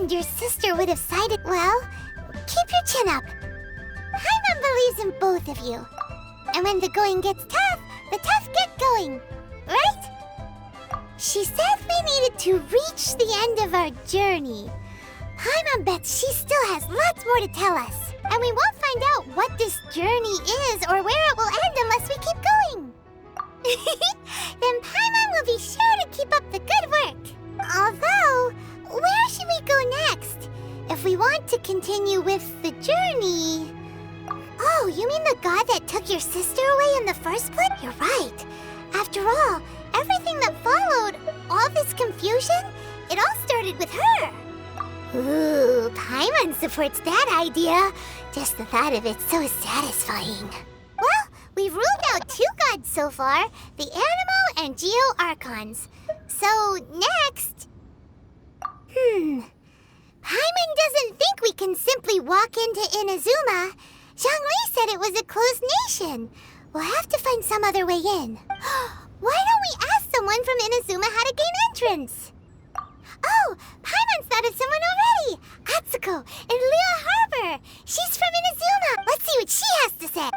and your sister would have sided. Well, keep your chin up. Paimon believes in both of you. And when the going gets tough, the tough get going. Right? She said we needed to reach the end of our journey. Paimon bets she still has lots more to tell us. And we won't find out what this journey is or where it will end unless we keep going. Then Paimon will be sure to keep up the good work. Although, where should we go next? If we want to continue with the journey... Oh, you mean the god that took your sister away in the first place? You're right. After all, everything that followed, all this confusion, it all started with her. Ooh, Paimon supports that idea. Just the thought of it's so satisfying. Well, we've ruled out 2 gods so far, the Animo and Geo Archons. So, next... Paimon doesn't think we can simply walk into Inazuma. Zhongli said it was a closed nation. We'll have to find some other way in. Why don't we ask someone from Inazuma how to gain entrance? Oh, Paimon's thought of someone already! Atsuko in Liyue Harbor! She's from Inazuma! Let's see what she has to say!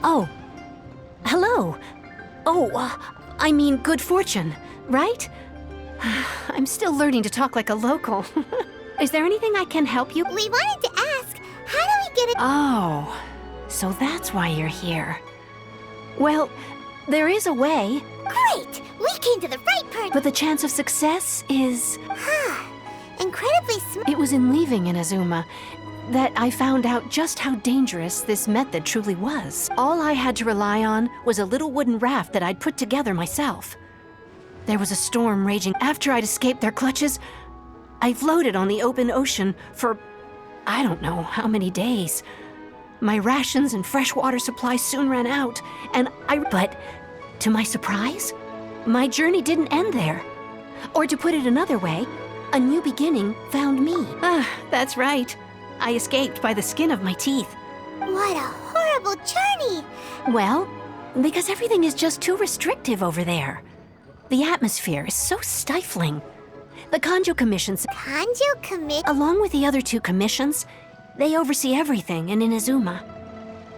Oh. Hello. Oh, I mean good fortune, right? I'm still learning to talk like a local. Is there anything I can help you? We wanted to ask, how do we get it? Oh, so that's why you're here. Well, there is a way. Great! We came to the right part! But the chance of success is... Incredibly smart. It was in leaving Inazuma that I found out just how dangerous this method truly was. All I had to rely on was a little wooden raft that I'd put together myself. There was a storm raging. After I'd escaped their clutches, I floated on the open ocean for I don't know how many days. My rations and freshwater supplies soon ran out, and But, to my surprise, my journey didn't end there. Or to put it another way, a new beginning found me. That's right. I escaped by the skin of my teeth. What a horrible journey! Well, because everything is just too restrictive over there. The atmosphere is so stifling. The Kanjo Commissions... Kanjo Commission? Along with the other 2 commissions, they oversee everything in Inazuma.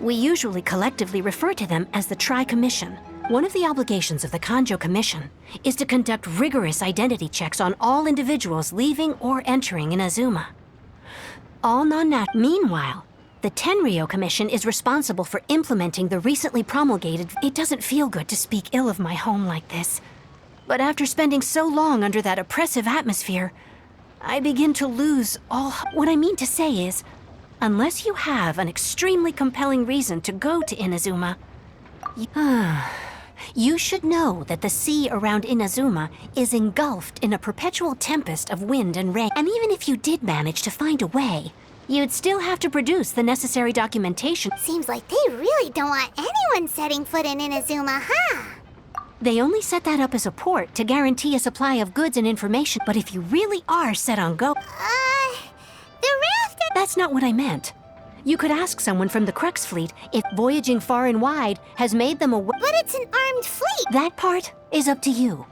We usually collectively refer to them as the Tri-Commission. One of the obligations of the Kanjo Commission is to conduct rigorous identity checks on all individuals leaving or entering Inazuma. All non-nat. Meanwhile, the Tenryo Commission is responsible for implementing the recently promulgated... It doesn't feel good to speak ill of my home like this. But after spending so long under that oppressive atmosphere, I begin to lose all... What I mean to say is, unless you have an extremely compelling reason to go to Inazuma, you should know that the sea around Inazuma is engulfed in a perpetual tempest of wind and rain. And even if you did manage to find a way, you'd still have to produce the necessary documentation. Seems like they really don't want anyone setting foot in Inazuma, huh? They only set that up as a port to guarantee a supply of goods and information. But if you really are set on go... the raft... That's not what I meant. You could ask someone from the Crux fleet if voyaging far and wide has made them aware. But it's an armed fleet! That part is up to you.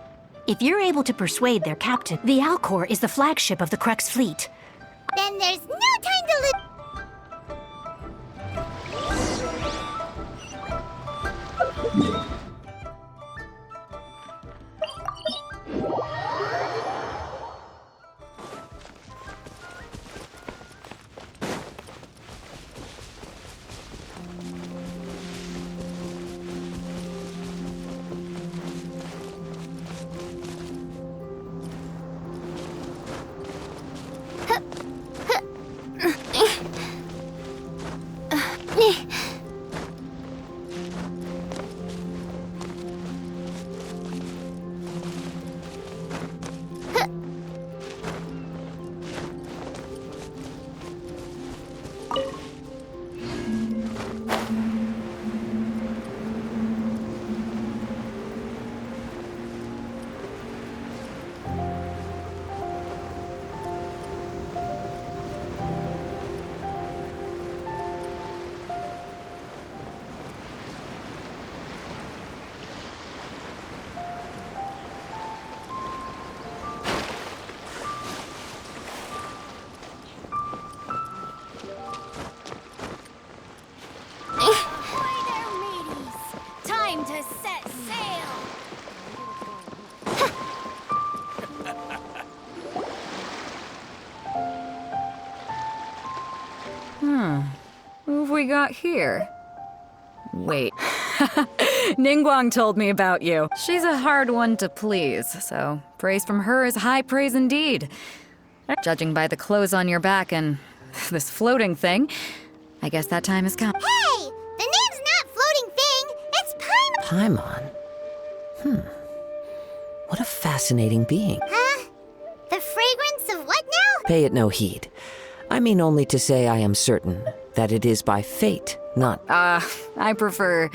If you're able to persuade their captain, the Alcor is the flagship of the Crux fleet. Then there's no time to lose. we got here? Wait. Ningguang told me about you. She's a hard one to please, so praise from her is high praise indeed. Judging by the clothes on your back and this floating thing, I guess that time has come. Hey! The name's not Floating Thing, it's Paimon. Paimon? What a fascinating being. Huh? The fragrance of what now? Pay it no heed. I mean only to say I am certain that it is by fate, not... I prefer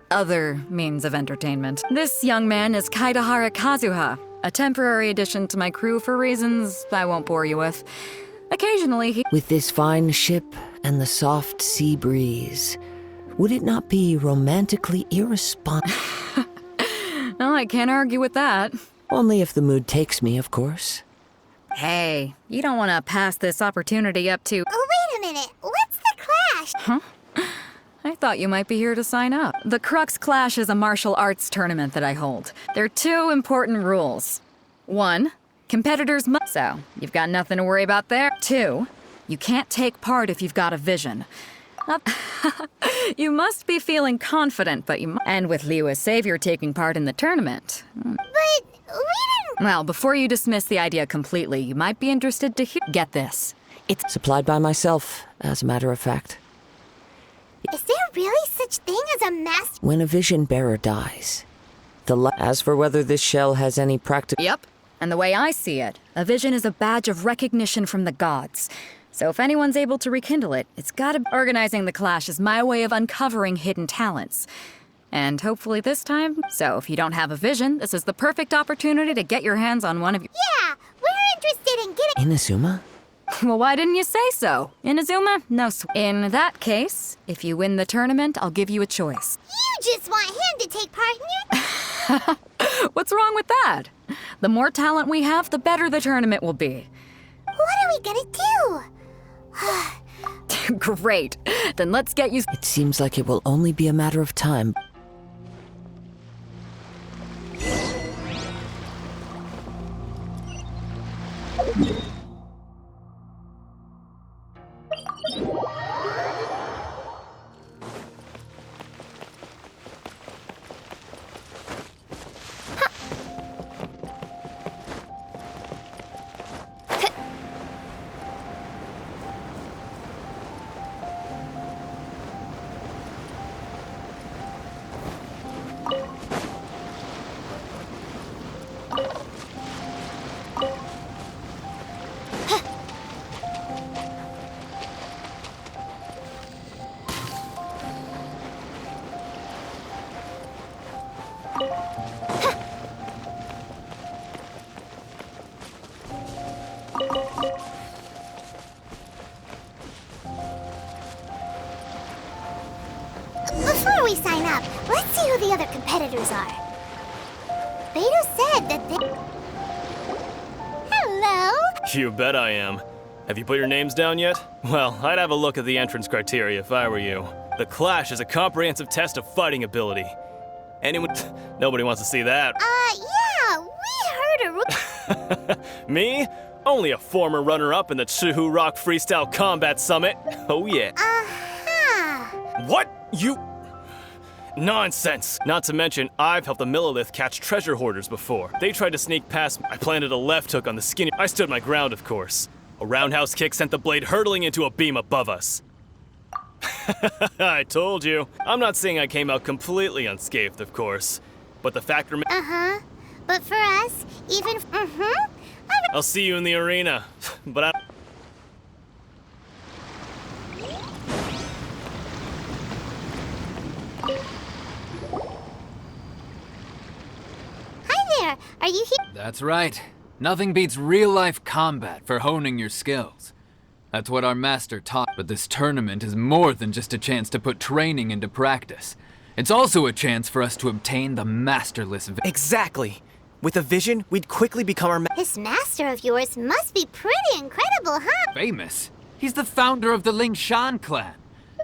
other means of entertainment. This young man is Kaidahara Kazuha, a temporary addition to my crew for reasons I won't bore you with. Occasionally he... With this fine ship and the soft sea breeze, would it not be romantically irresponsible? Well, I can't argue with that. Only if the mood takes me, of course. Hey, you don't want to pass this opportunity up to... Oh, wait a minute. What's the clash? Huh? I thought you might be here to sign up. The Crux Clash is a martial arts tournament that I hold. There are 2 important rules. 1, competitors must... So, you've got nothing to worry about there. 2, you can't take part if you've got a vision. You must be feeling confident, but you... And with Liu as savior taking part in the tournament. But we didn't... Well, before you dismiss the idea completely, you might be interested to hear... Get this. It's... Supplied by myself, as a matter of fact. Is there really such thing as a master? When a vision bearer dies, as for whether this shell has any practical... Yep. And the way I see it, a vision is a badge of recognition from the gods. So if anyone's able to rekindle it, it's gotta... Organizing the clash is my way of uncovering hidden talents. And hopefully this time... So if you don't have a vision, this is the perfect opportunity to get your hands on one of you. Yeah, we're interested in getting... Inazuma? Well, why didn't you say so? Inazuma? No. In that case, if you win the tournament, I'll give you a choice. You just want him to take part in your... What's wrong with that? The more talent we have, the better the tournament will be. What are we gonna do? Great. Then let's get you... It seems like it will only be a matter of time. Before we sign up, let's see who the other competitors are. Beto said that they... Hello? You bet I am. Have you put your names down yet? Well, I'd have a look at the entrance criteria if I were you. The Clash is a comprehensive test of fighting ability. Anyone... Nobody wants to see that. Yeah, we heard a... Me? Only a former runner-up in the Chihu Rock Freestyle Combat Summit. Oh yeah. Uh-huh. What? You... Nonsense! Not to mention, I've helped the Millilith catch treasure hoarders before. They tried to sneak past me. I planted a left hook on the skinny... I stood my ground, of course. A roundhouse kick sent the blade hurtling into a beam above us. I told you. I'm not saying I came out completely unscathed, of course. But the fact remains... Uh-huh. But for us, even... Mm-hmm. I'll see you in the arena. But I... Hi there. Are you here? That's right. Nothing beats real-life combat for honing your skills. That's what our master taught, but this tournament is more than just a chance to put training into practice. It's also a chance for us to obtain the masterless Exactly. With a vision, we'd quickly become our This master of yours must be pretty incredible, huh? famous. He's the founder of the Lingshan clan,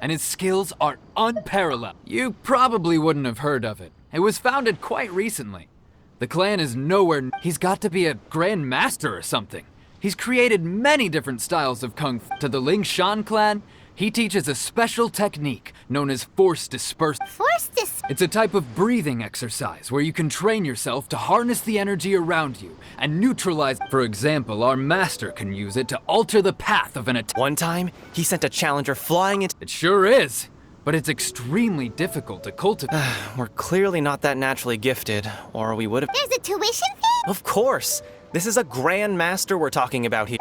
and his skills are unparalleled. You probably wouldn't have heard of it. It was founded quite recently. The clan is nowhere... He's got to be a grand master or something. He's created many different styles of kung fu. To the Lingshan clan, He teaches a special technique known as force dispersal. Force this. It's a type of breathing exercise where you can train yourself to harness the energy around you and neutralize. For example, our master can use it to alter the path of an attack. One time, he sent a challenger flying into. It sure is, but it's extremely difficult to cultivate. We're clearly not that naturally gifted, or we would have. There's a tuition fee? Of course! This is a grand master we're talking about here.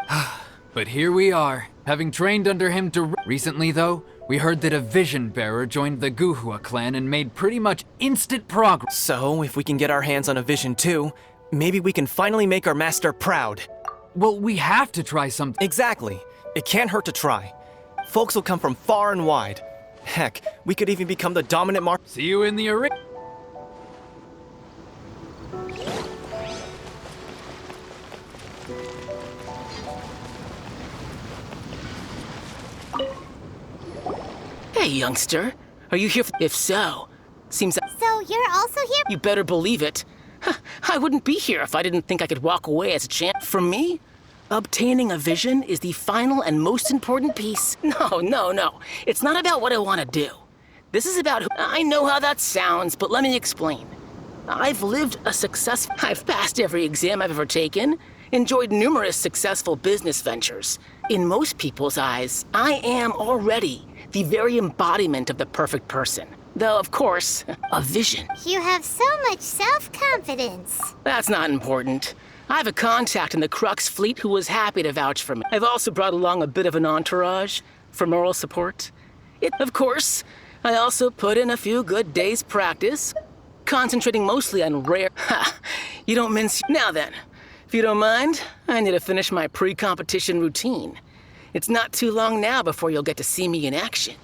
But here we are, having trained under him recently though, we heard that a vision bearer joined the Guhua clan and made pretty much instant progress. So, if we can get our hands on a vision too, maybe we can finally make our master proud. Well, we have to try something. Exactly. It can't hurt to try. Folks will come from far and wide. Heck, we could even become the dominant mark. See you in the arena. Hey, youngster. Are you here? If so, seems that So you're also here? you better believe it. I wouldn't be here if I didn't think I could walk away as a champ. For me, obtaining a vision is the final and most important piece. No. It's not about what I want to do. This is about who. I know how that sounds, but let me explain. I've lived a success. I've passed every exam I've ever taken, enjoyed numerous successful business ventures. In most people's eyes, I am already the very embodiment of the perfect person. Though, of course, a vision. You have so much self-confidence. That's not important. I have a contact in the Crux fleet who was happy to vouch for me. I've also brought along a bit of an entourage for moral support. Of course, I also put in a few good days' practice, concentrating mostly on rare. You don't mince. Now then, if you don't mind, I need to finish my pre-competition routine. It's not too long now before you'll get to see me in action.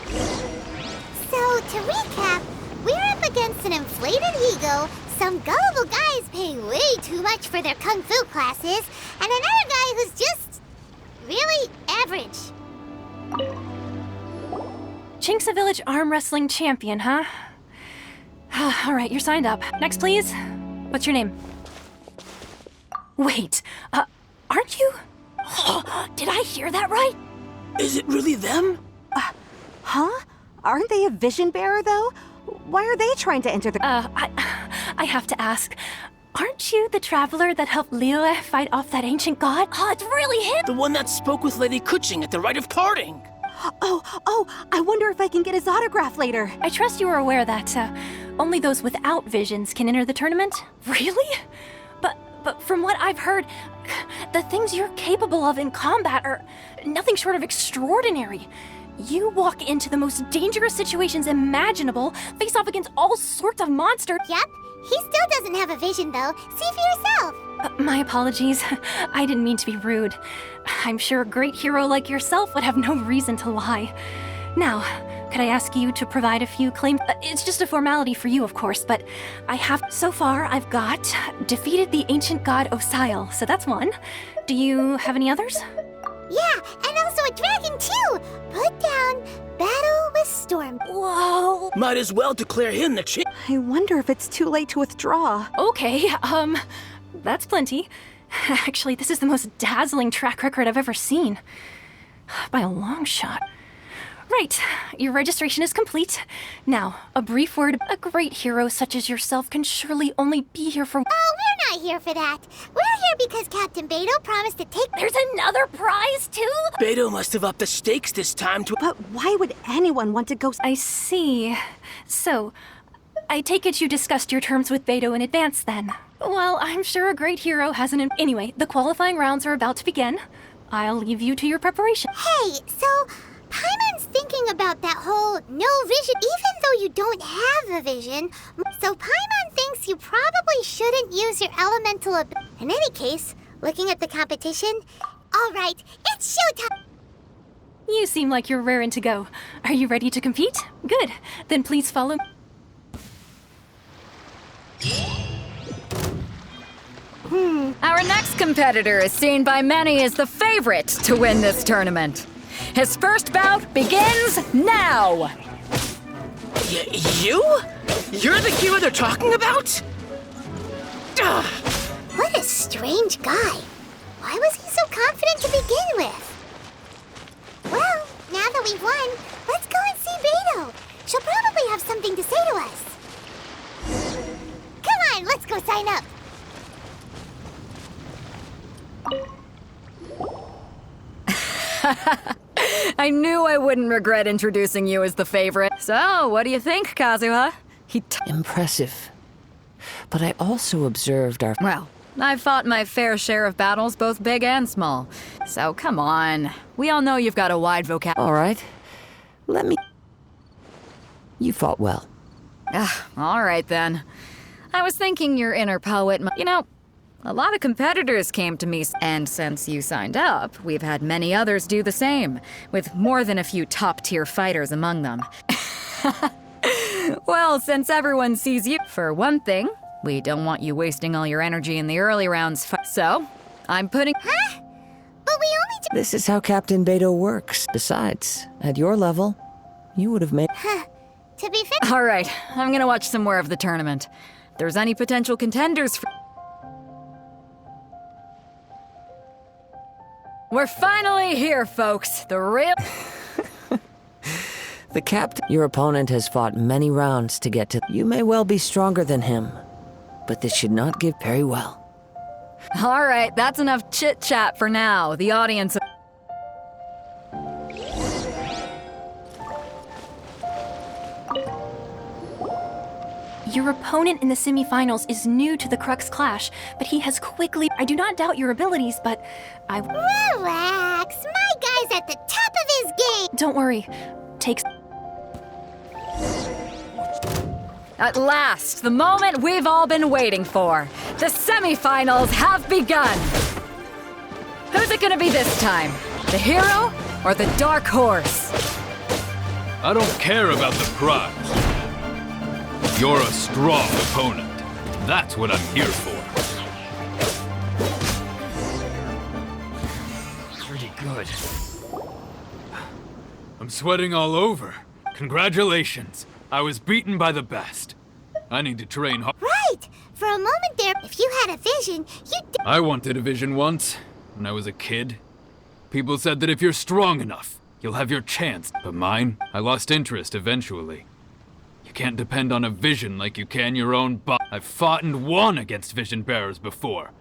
So, to recap, we're up against an inflated ego, some gullible guys paying way too much for their kung fu classes, and another guy who's just really average. Chinksa Village arm wrestling champion, huh? All right, you're signed up. Next, please. What's your name? Wait, aren't you? Did I hear that right? Is it really them? Huh? Aren't they a vision bearer, though? Why are they trying to enter the... I have to ask. Aren't you the traveler that helped Liyue fight off that ancient god? Oh, it's really him! The one that spoke with Lady Kuching at the rite of parting. Oh, I wonder if I can get his autograph later. I trust you are aware that only those without visions can enter the tournament? Really? But from what I've heard, the things you're capable of in combat are nothing short of extraordinary. You walk into the most dangerous situations imaginable, face off against all sorts of monsters. Yep, he still doesn't have a vision, though. See for yourself. My apologies. I didn't mean to be rude. I'm sure a great hero like yourself would have no reason to lie. Now, could I ask you to provide a few claims? It's just a formality for you, of course, but I have... So far, I've got defeated the ancient god Osile, so that's one. Do you have any others? Yeah, and also a dragon, too. Put down Battle with Storm. Whoa. Might as well declare him the champ. I wonder if it's too late to withdraw. Okay, that's plenty. Actually, this is the most dazzling track record I've ever seen. By a long shot. Right, your registration is complete. Now, a brief word. A great hero such as yourself can surely only be here for... Oh, we're not here for that. We're here because Captain Beto promised to take... There's another prize, too? Beto must have upped the stakes this time to... But why would anyone want to go... I see. So, I take it you discussed your terms with Beto in advance, then? Well, I'm sure a great hero has an... Anyway, the qualifying rounds are about to begin. I'll leave you to your preparation. Hey, so... Paimon's thinking about that whole no vision, even though you don't have a vision. So Paimon thinks you probably shouldn't use your elemental In any case, looking at the competition, all right, it's showtime. You seem like you're raring to go. Are you ready to compete? Good. Then please follow. Our next competitor is seen by many as the favorite to win this tournament. His first bout begins now! You? You're the hero they're talking about? Ugh. What a strange guy. Why was he so confident? even to begin with? Well, now that we've won, let's go and see Beto. She'll probably have something to say to us. Come on, let's go sign up. I knew I wouldn't regret introducing you as the favorite. So, what do you think, Kazuha? Impressive. But I also observed our... Well, I've fought my fair share of battles, both big and small. So, come on. We all know you've got a wide vocabulary. All right. Let me... You fought well. All right, then. I was thinking your inner poet... You know, a lot of competitors came to me, and since you signed up, we've had many others do the same, with more than a few top-tier fighters among them. Well, since everyone sees you, for one thing, we don't want you wasting all your energy in the early rounds, so I'm putting... Huh? But we only... This is how Captain Beto works. Besides, at your level, you would have made... To be fair... All right, I'm gonna watch some more of the tournament. If there's any potential contenders for... We're finally here, folks. The real... The captain... Your opponent has fought many rounds to get to... You may well be stronger than him, but this should not give very well. All right, that's enough chit-chat for now. The audience... Your opponent in the semifinals is new to the Crux Clash, but he has quickly... I do not doubt your abilities, but I... Relax. My guy's at the top of his game. Don't worry. Takes... At last, the moment we've all been waiting for. The semifinals have begun. Who's it gonna be this time? The hero or the dark horse? I don't care about the prize. You're a strong opponent. That's what I'm here for. Pretty good. I'm sweating all over. Congratulations. I was beaten by the best. I need to train hard. Right. For a moment there, if you had a vision, I wanted a vision once, when I was a kid. People said that if you're strong enough, you'll have your chance. But mine, I lost interest eventually. You can't depend on a vision like you can your own body. I've fought and won against vision bearers before.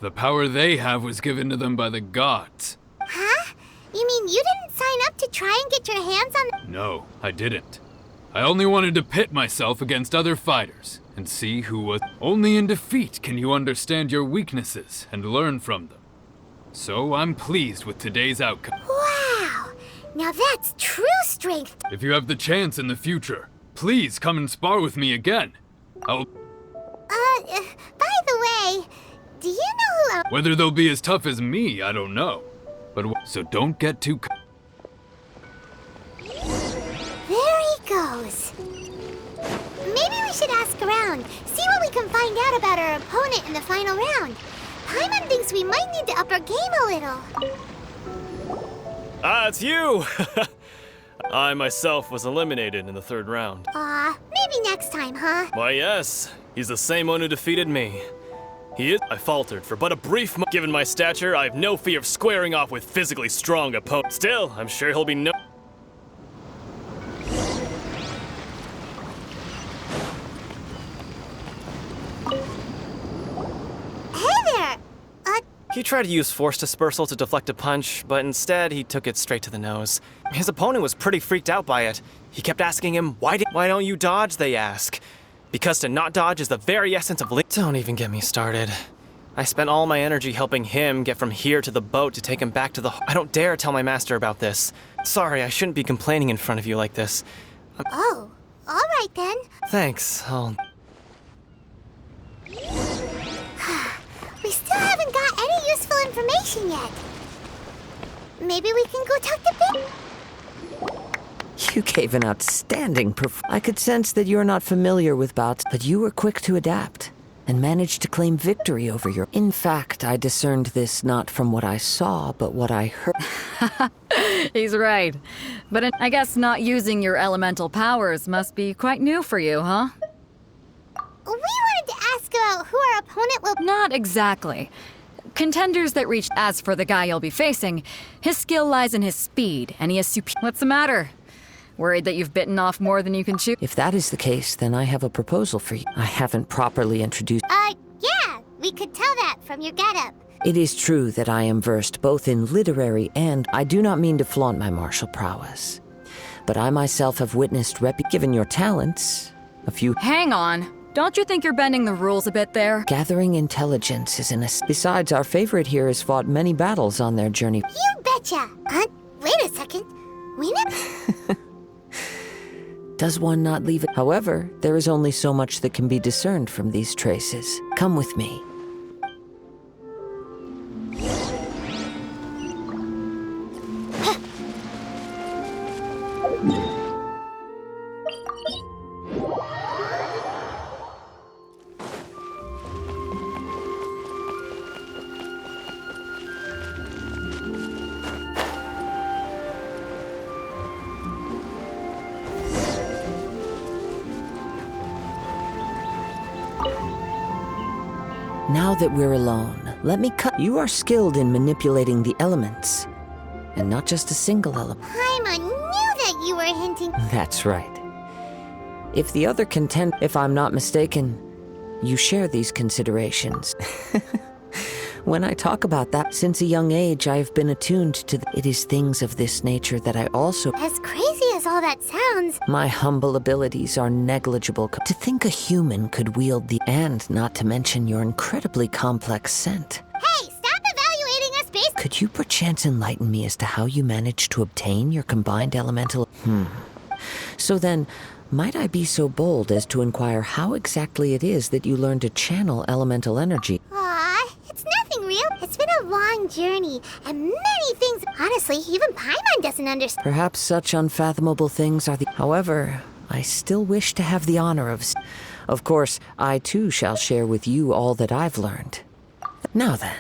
The power they have was given to them by the gods. Huh? You mean you didn't sign up to try and get your hands on... No, I didn't. I only wanted to pit myself against other fighters and see who was... Only in defeat can you understand your weaknesses and learn from them. So I'm pleased with today's outcome. Wow! Now that's true strength. If you have the chance in the future, please come and spar with me again. I'll... By the way, do you know who... Whether they'll be as tough as me, I don't know. But so don't get too... There he goes. Maybe we should ask around, see what we can find out about our opponent in the final round. Paimon thinks we might need to up our game a little. Ah, it's you! I myself was eliminated in the third round. Maybe next time, huh? Why, yes. He's the same one who defeated me. He is... I faltered for but a brief moment. Given my stature, I have no fear of squaring off with physically strong opponents. Still, I'm sure he'll be no... Hey there! He tried to use force dispersal to deflect a punch, but instead he took it straight to the nose. His opponent was pretty freaked out by it. He kept asking him, why don't you dodge, they ask. Because to not dodge is the very essence of Don't even get me started. I spent all my energy helping him get from here to the boat to take him back to the... I don't dare tell my master about this. Sorry, I shouldn't be complaining in front of you like this. Oh, all right then. Thanks, We still haven't got any useful information yet. Maybe we can go talk to You gave an outstanding I could sense that you're not familiar with bouts, but you were quick to adapt and managed to claim victory over your... In fact, I discerned this not from what I saw, but what I heard. He's right. But I guess not using your elemental powers must be quite new for you, huh? We wanted to ask about who our opponent will... Not exactly. Contenders that reach. As for the guy you'll be facing, his skill lies in his speed, and he is What's the matter? Worried that you've bitten off more than you can chew? If that is the case, then I have a proposal for you. I haven't properly introduced. Yeah, we could tell that from your getup. It is true that I am versed both in literary and. I do not mean to flaunt my martial prowess, but I myself have witnessed given your talents, a few. Hang on. Don't you think you're bending the rules a bit there? Gathering intelligence is Besides, our favorite here has fought many battles on their journey. You betcha! Wait a second. We never. Does one not leave it? However, there is only so much that can be discerned from these traces. Come with me. Now that we're alone, let me cut. You are skilled in manipulating the elements, and not just a single element. Paimon knew that you were hinting. That's right. If the other if I'm not mistaken, you share these considerations. When I talk about that, since a young age, I have been attuned to it is things of this nature that I also. As crazy as all that sounds. My humble abilities are negligible. To think a human could wield the. And not to mention your incredibly complex scent. Hey, stop evaluating us based. Could you perchance enlighten me as to how you managed to obtain your combined elemental? So then, might I be so bold as to inquire how exactly it is that you learned to channel elemental energy? Aw, it's nothing real. It's been a long journey, and many things. Honestly, even Paimon doesn't understand. Perhaps such unfathomable things are the. However, I still wish to have the honor of. Of course, I too shall share with you all that I've learned. Now then.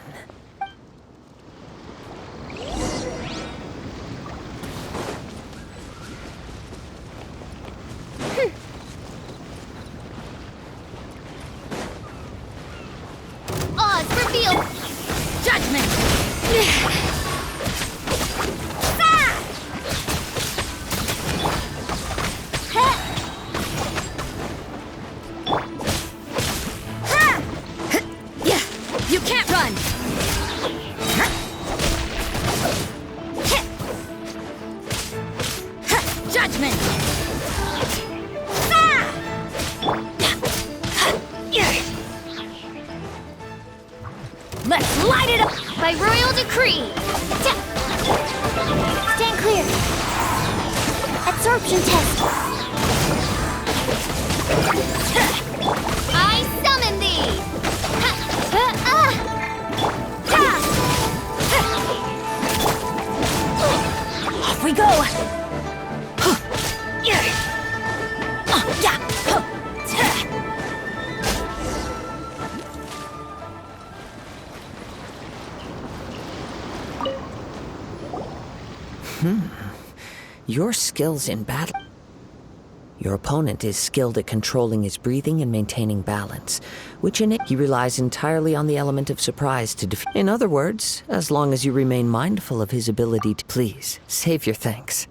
Odds revealed. Judgment. You can't run! Judgment! Let's light it up by royal decree. Stand clear. Absorption test. I summon thee. Off we go! Your skills in battle. Your opponent is skilled at controlling his breathing and maintaining balance, which in it he relies entirely on the element of surprise to defeat. In other words, as long as you remain mindful of his ability to please, save your thanks.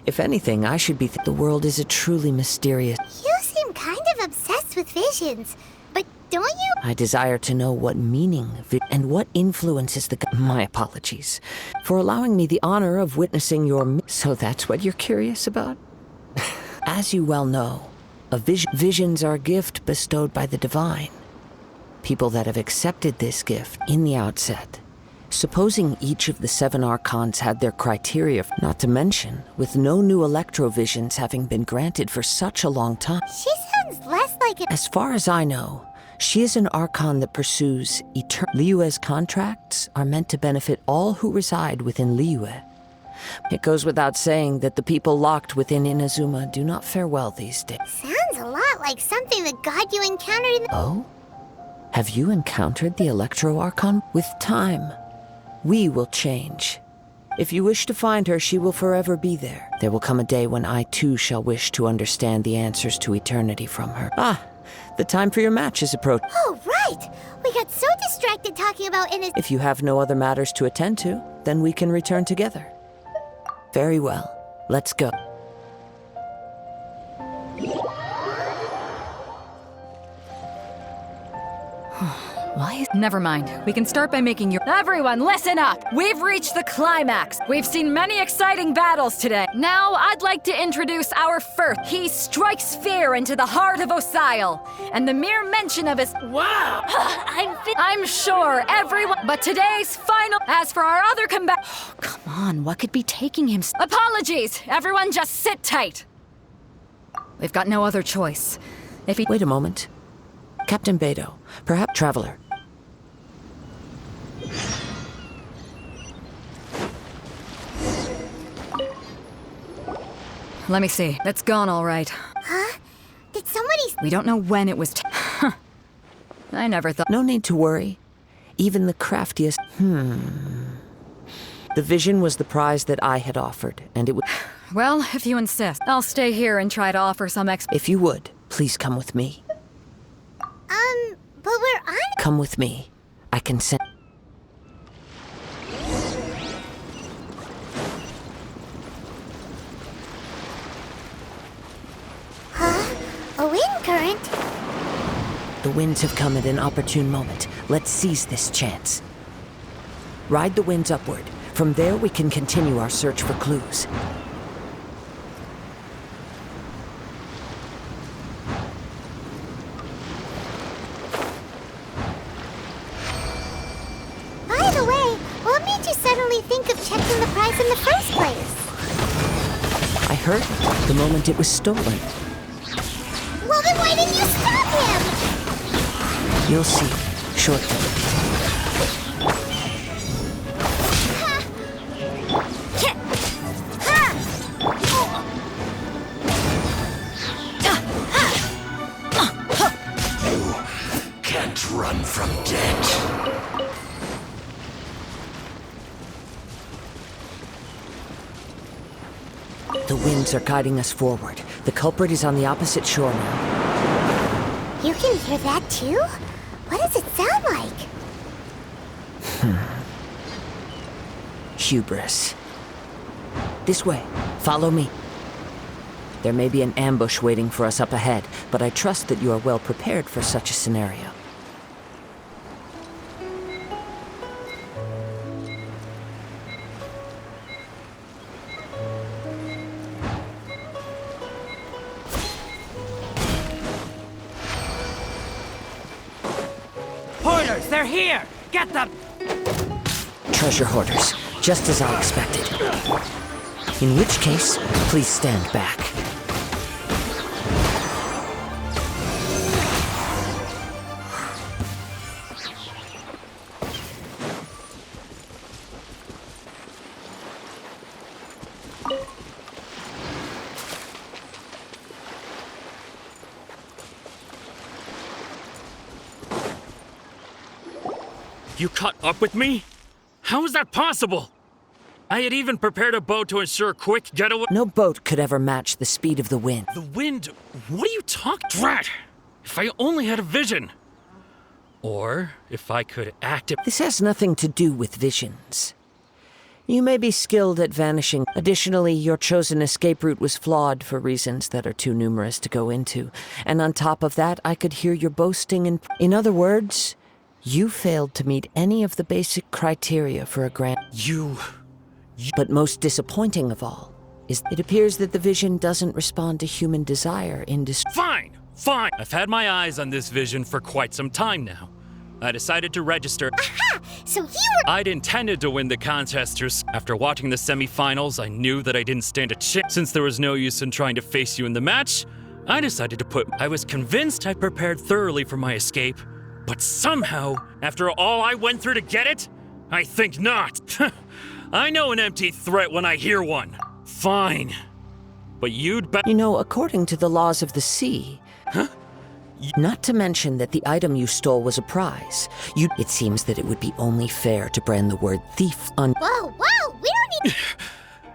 If anything, I should be the world is a truly mysterious. You seem kind of obsessed with visions, but don't you? I desire to know what meaning and what influences the. My apologies for allowing me the honor of witnessing your. So that's what you're curious about? As you well know, visions are a gift bestowed by the divine. People that have accepted this gift in the outset. Supposing each of the 7 archons had their criteria, not to mention, with no new electrovisions having been granted for such a long time. She sounds less like an. As far as I know, she is an archon that pursues Liyue's contracts are meant to benefit all who reside within Liyue. It goes without saying that the people locked within Inazuma do not fare well these days. Sounds a lot like something the god you encountered in the. Oh? Have you encountered the Electro Archon? With time, we will change. If you wish to find her, she will forever be there. There will come a day when I too shall wish to understand the answers to eternity from her. Ah, the time for your match is approaching. Oh, right! right! We got so distracted talking about If you have no other matters to attend to, then we can return together. Very well. Let's go. Why is... Never mind. We can start by making your... Everyone, listen up! We've reached the climax. We've seen many exciting battles today. Now, I'd like to introduce our first. He strikes fear into the heart of Osile, and the mere mention of his... Wow! I'm sure everyone... But today's final... As for our other combat... Oh, come on, what could be taking him... Apologies! Everyone just sit tight! We've got no other choice. If he... Wait a moment. Captain Beidou, perhaps Traveler. Let me see. That's gone all right. Huh? Did somebody... We don't know when it was I never thought... No need to worry. Even the craftiest... The vision was the prize that I had offered, and it would... Well, if you insist, I'll stay here and try to offer some If you would, please come with me. But we're on... Come with me. I can send... A wind current? The winds have come at an opportune moment. Let's seize this chance. Ride the winds upward. From there, we can continue our search for clues. By the way, what made you suddenly think of checking the prize in the first place? I heard the moment it was stolen. Well, then why didn't you stop him? You'll see shortly. Can't run from death. The winds are guiding us forward. The culprit is on the opposite shore now. You can hear that too? What does it sound like? Hubris. This way. Follow me. There may be an ambush waiting for us up ahead, but I trust that you are well prepared for such a scenario. Hoarders, they're here! Get them! Treasure hoarders, just as I expected. In which case, please stand back. You caught up with me? How is that possible? I had even prepared a boat to ensure a quick getaway. No boat could ever match the speed of the wind. The wind? What are you talking? Drat! If I only had a vision. Or if I could act it. This has nothing to do with visions. You may be skilled at vanishing. Additionally, your chosen escape route was flawed for reasons that are too numerous to go into. And on top of that, I could hear your boasting and... In other words, you failed to meet any of the basic criteria for a grand... But most disappointing of all is it appears that the vision doesn't respond to human desire in Fine! I've had my eyes on this vision for quite some time now. I decided to register. Aha! So you were... I'd intended to win the contest. After watching the semifinals, I knew that I didn't stand a chance. Since there was no use in trying to face you in the match, I decided to put... I was convinced I prepared thoroughly for my escape, but somehow, after all I went through to get it, I think not. I know an empty threat when I hear one. Fine. But you'd bet... You know, according to the laws of the sea... Huh? Not to mention that the item you stole was a prize. It seems that it would be only fair to brand the word thief on... Whoa, we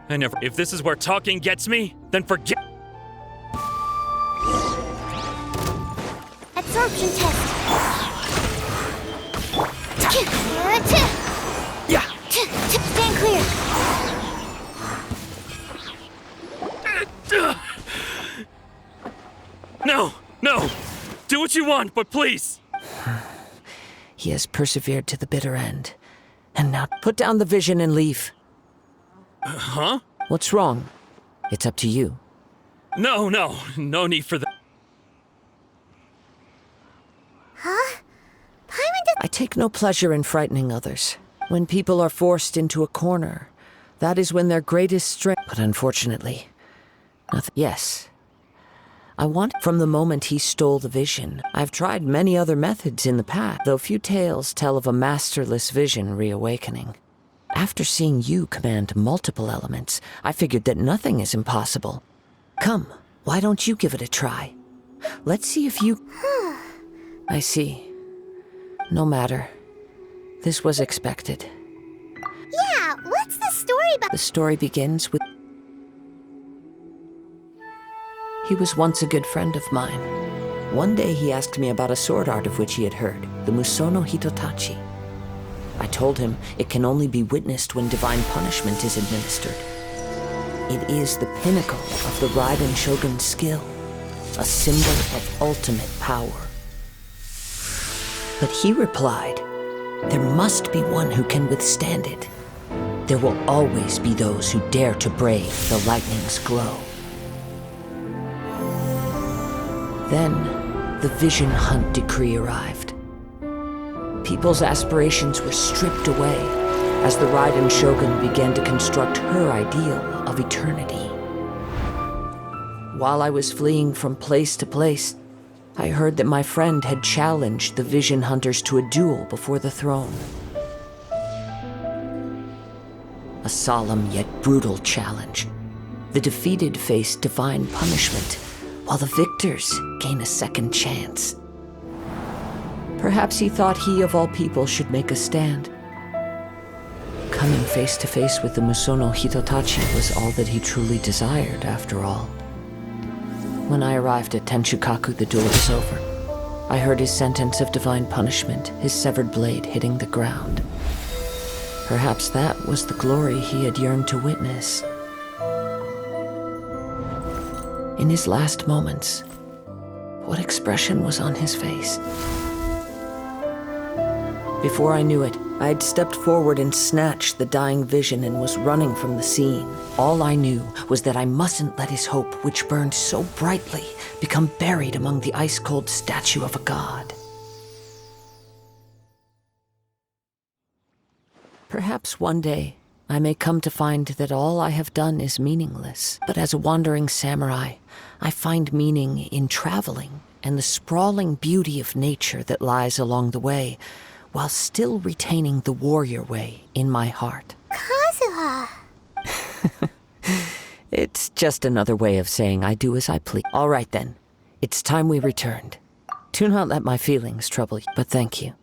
don't need... If this is where talking gets me, then forget... Absorption test. Yeah. Stand clear. No! No! Do what you want, but please! He has persevered to the bitter end. And now put down the vision and leave. Huh? What's wrong? It's up to you. No need for that. Huh? Paimon does— I take no pleasure in frightening others. When people are forced into a corner, that is when their greatest strength— But unfortunately, nothing— Yes. I want— From the moment he stole the vision, I've tried many other methods in the past, though few tales tell of a masterless vision reawakening. After seeing you command multiple elements, I figured that nothing is impossible. Come, why don't you give it a try? Let's see if you— I see. No matter. This was expected. Yeah, what's the story The story begins with— He was once a good friend of mine. One day he asked me about a sword art of which he had heard, the Musono Hitotachi. I told him it can only be witnessed when divine punishment is administered. It is the pinnacle of the Raiden Shogun's skill, a symbol of ultimate power. But he replied, there must be one who can withstand it. There will always be those who dare to brave the lightning's glow. Then, the Vision Hunt decree arrived. People's aspirations were stripped away as the Raiden Shogun began to construct her ideal of eternity. While I was fleeing from place to place, I heard that my friend had challenged the Vision Hunters to a duel before the throne. A solemn yet brutal challenge. The defeated face divine punishment, while the victors gain a second chance. Perhaps he thought he of all people should make a stand. Coming face to face with the Musono Hitotachi was all that he truly desired, after all. When I arrived at Tenshukaku, the duel was over. I heard his sentence of divine punishment, his severed blade hitting the ground. Perhaps that was the glory he had yearned to witness. In his last moments, what expression was on his face? Before I knew it, I had stepped forward and snatched the dying vision and was running from the scene. All I knew was that I mustn't let his hope, which burned so brightly, become buried among the ice-cold statue of a god. Perhaps one day, I may come to find that all I have done is meaningless. But as a wandering samurai, I find meaning in traveling and the sprawling beauty of nature that lies along the way, while still retaining the warrior way in my heart. Kazuha! It's just another way of saying I do as I please. All right then, it's time we returned. Do not let my feelings trouble you, but thank you.